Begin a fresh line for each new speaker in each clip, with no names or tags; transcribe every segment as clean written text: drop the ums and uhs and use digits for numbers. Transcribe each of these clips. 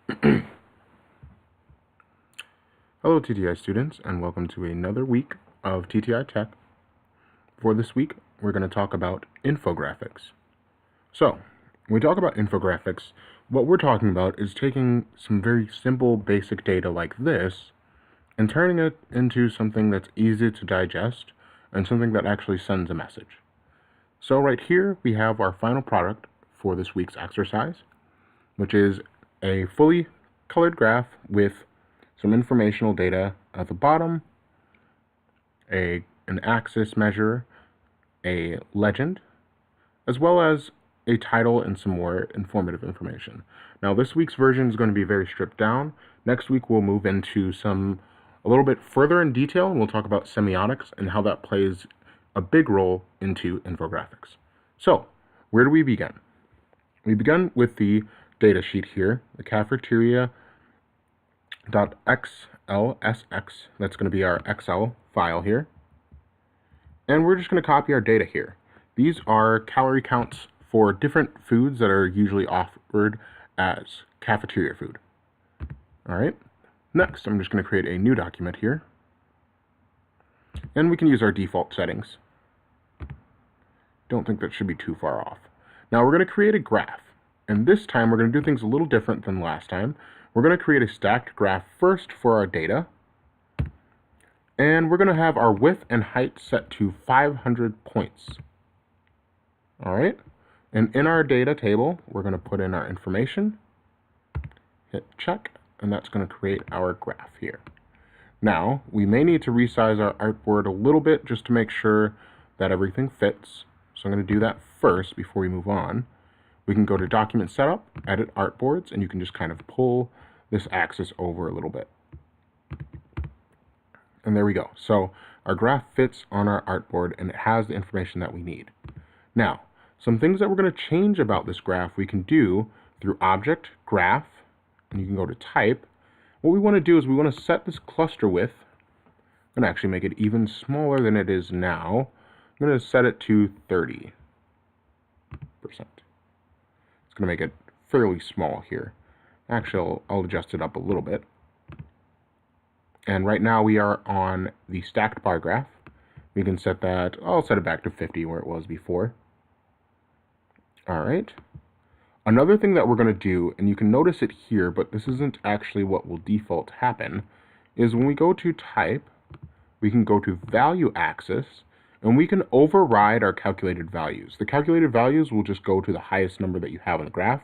Hello TTI students, and welcome to another week of TTI Tech. For this week, we're going to talk about infographics. So, when we talk about infographics, what we're talking about is taking some very simple basic data like this and turning it into something that's easy to digest and something that actually sends a message. So right here, we have our final product for this week's exercise, which is a fully colored graph with some informational data at the bottom, an axis measure, a legend, as well as a title and some more informative information. Now this week's version is going to be very stripped down. Next week we'll move into a little bit further in detail, and we'll talk about semiotics and how that plays a big role into infographics. So, where do we begin? We begin with the data sheet here, the cafeteria.xlsx. That's going to be our Excel file here. And we're just going to copy our data here. These are calorie counts for different foods that are usually offered as cafeteria food. All right. Next, I'm just going to create a new document here. And we can use our default settings. Don't think that should be too far off. Now we're going to create a graph. And this time we're going to do things a little different than last time. We're going to create a stacked graph first for our data. And we're going to have our width and height set to 500 points. All right. And in our data table, we're going to put in our information, hit check, and that's going to create our graph here. Now, we may need to resize our artboard a little bit just to make sure that everything fits. So I'm going to do that first before we move on. We can go to Document Setup, Edit Artboards, and you can just kind of pull this axis over a little bit. And there we go. So our graph fits on our artboard and it has the information that we need. Now, some things that we're going to change about this graph we can do through Object, Graph, and you can go to Type. What we want to do is we want to set this cluster width and actually make it even smaller than it is now. I'm going to set it to 30%. It's going to make it fairly small here. Actually, I'll adjust it up a little bit. And right now we are on the stacked bar graph. We can set that, I'll set it back to 50 where it was before. All right. Another thing that we're going to do, and you can notice it here, but this isn't actually what will default happen, is when we go to type, we can go to value axis, and we can override our calculated values. The calculated values will just go to the highest number that you have in the graph.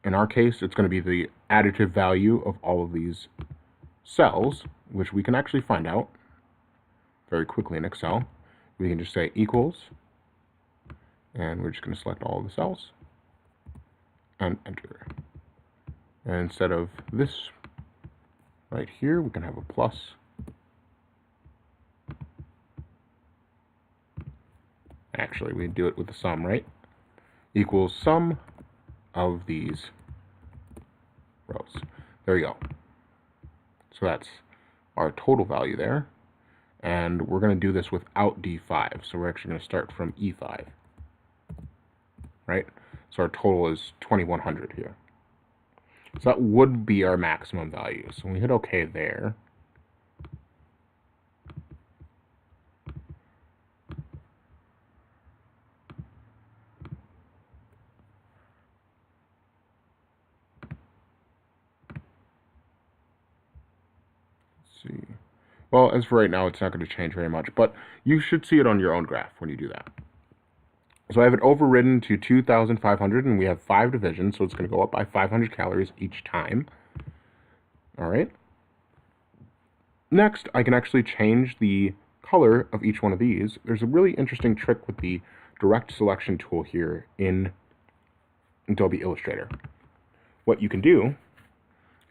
In our case, it's going to be the additive value of all of these cells, which we can actually find out very quickly in Excel. We can just say equals, and we're just going to select all of the cells and enter. And instead of this right here, we can have a plus. Actually, we do it with the sum, right? Equals sum of these rows. There we go. So that's our total value there. And we're going to do this without D5. So we're actually going to start from E5. Right? So our total is 2100 here. So that would be our maximum value. So when we hit OK there, see. Well, as for right now, it's not going to change very much, but you should see it on your own graph when you do that. So I have it overridden to 2,500, and we have 5 divisions, so it's going to go up by 500 calories each time. All right. Next, I can actually change the color of each one of these. There's a really interesting trick with the direct selection tool here in Adobe Illustrator. What you can do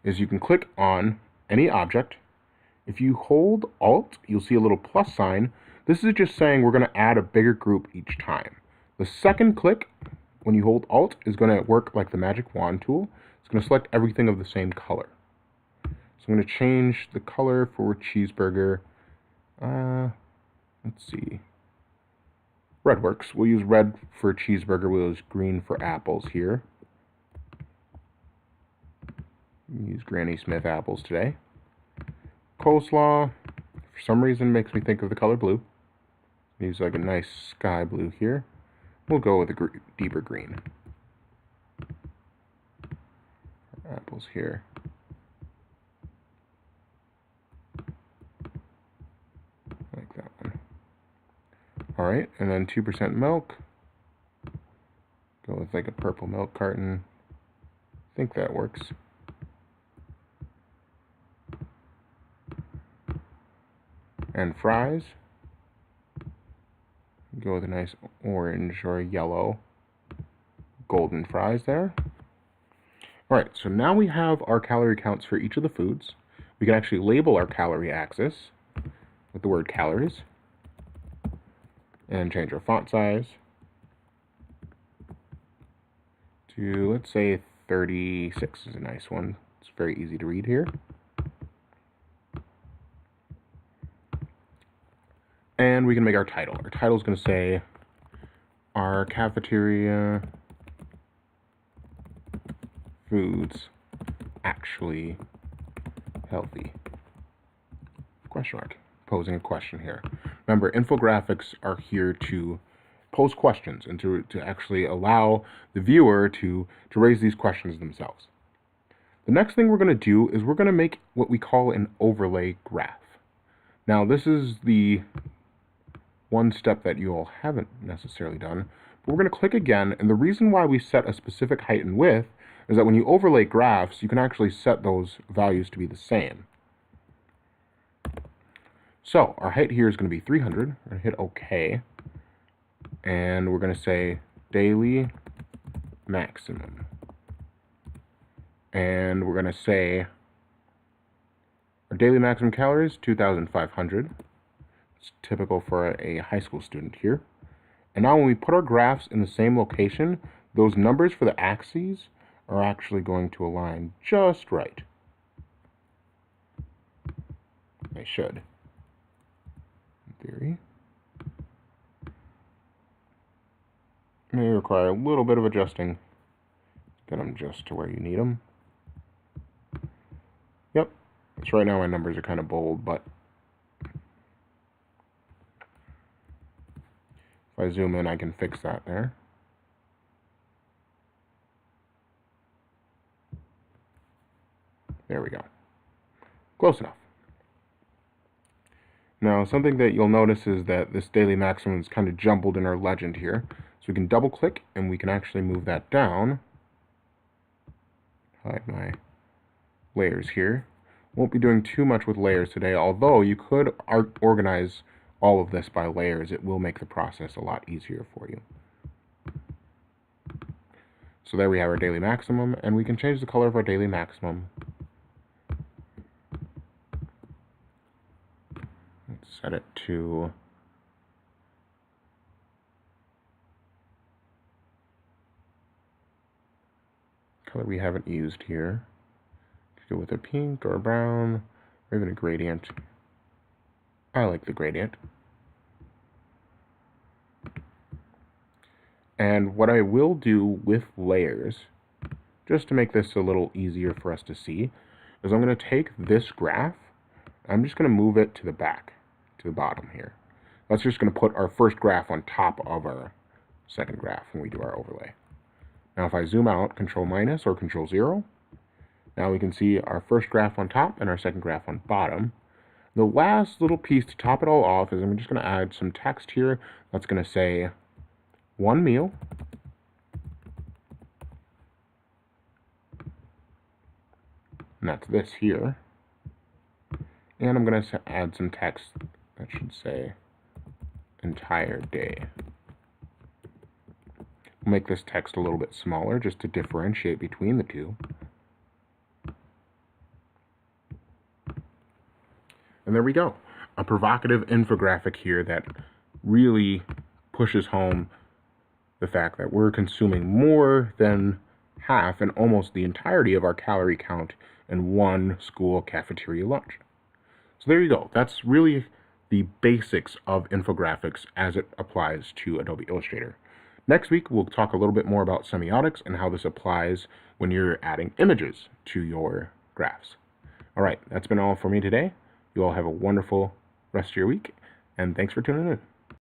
is you can click on any object. If you hold Alt, you'll see a little plus sign. This is just saying we're going to add a bigger group each time. The second click, when you hold Alt, is going to work like the magic wand tool. It's going to select everything of the same color. So I'm going to change the color for cheeseburger. Let's see. Red works. We'll use red for cheeseburger. We'll use green for apples here. Use Granny Smith apples today. Coleslaw, for some reason, makes me think of the color blue. Use like a nice sky blue here. We'll go with a deeper green. Apples here. Like that one. Alright, and then 2% milk. Go with like a purple milk carton. I think that works. And fries. Go with a nice orange or yellow golden fries there. Alright, so now we have our calorie counts for each of the foods. We can actually label our calorie axis with the word calories and change our font size to, let's say, 36 is a nice one. It's very easy to read here. And we can make our title. Our title is going to say, our cafeteria foods actually healthy? Question mark. Posing a question here. Remember, infographics are here to pose questions and to actually allow the viewer to raise these questions themselves. The next thing we're going to do is we're going to make what we call an overlay graph. Now, this is the one step that you all haven't necessarily done, but we're going to click again, and the reason why we set a specific height and width is that when you overlay graphs, you can actually set those values to be the same. So our height here is going to be 300. We're going to hit OK, and we're going to say daily maximum. And we're going to say our daily maximum calories, 2,500. It's typical for a high school student here. And now when we put our graphs in the same location, those numbers for the axes are actually going to align just right. They should, in theory. May require a little bit of adjusting. Get them just to where you need them. Yep. So right now my numbers are kind of bold, but if I zoom in, I can fix that there. There we go. Close enough. Now, something that you'll notice is that this daily maximum is kind of jumbled in our legend here. So we can double click and we can actually move that down. Hide my layers here. Won't be doing too much with layers today, although you could organize all of this by layers. It will make the process a lot easier for you. So there we have our daily maximum, and we can change the color of our daily maximum. Let's set it to color we haven't used here. Go with a pink or a brown, or even a gradient. I like the gradient. And what I will do with layers, just to make this a little easier for us to see, is I'm going to take this graph, I'm just going to move it to the back, to the bottom here. That's just going to put our first graph on top of our second graph when we do our overlay. Now if I zoom out, Control minus or Control 0, now we can see our first graph on top and our second graph on bottom. The last little piece to top it all off is I'm just going to add some text here that's going to say 1 meal and that's this here. And I'm going to add some text that should say entire day. We'll make this text a little bit smaller just to differentiate between the two. And there we go. A provocative infographic here that really pushes home the fact that we're consuming more than half and almost the entirety of our calorie count in one school cafeteria lunch. So there you go. That's really the basics of infographics as it applies to Adobe Illustrator. Next week, we'll talk a little bit more about semiotics and how this applies when you're adding images to your graphs. All right, that's been all for me today. You all have a wonderful rest of your week, and thanks for tuning in.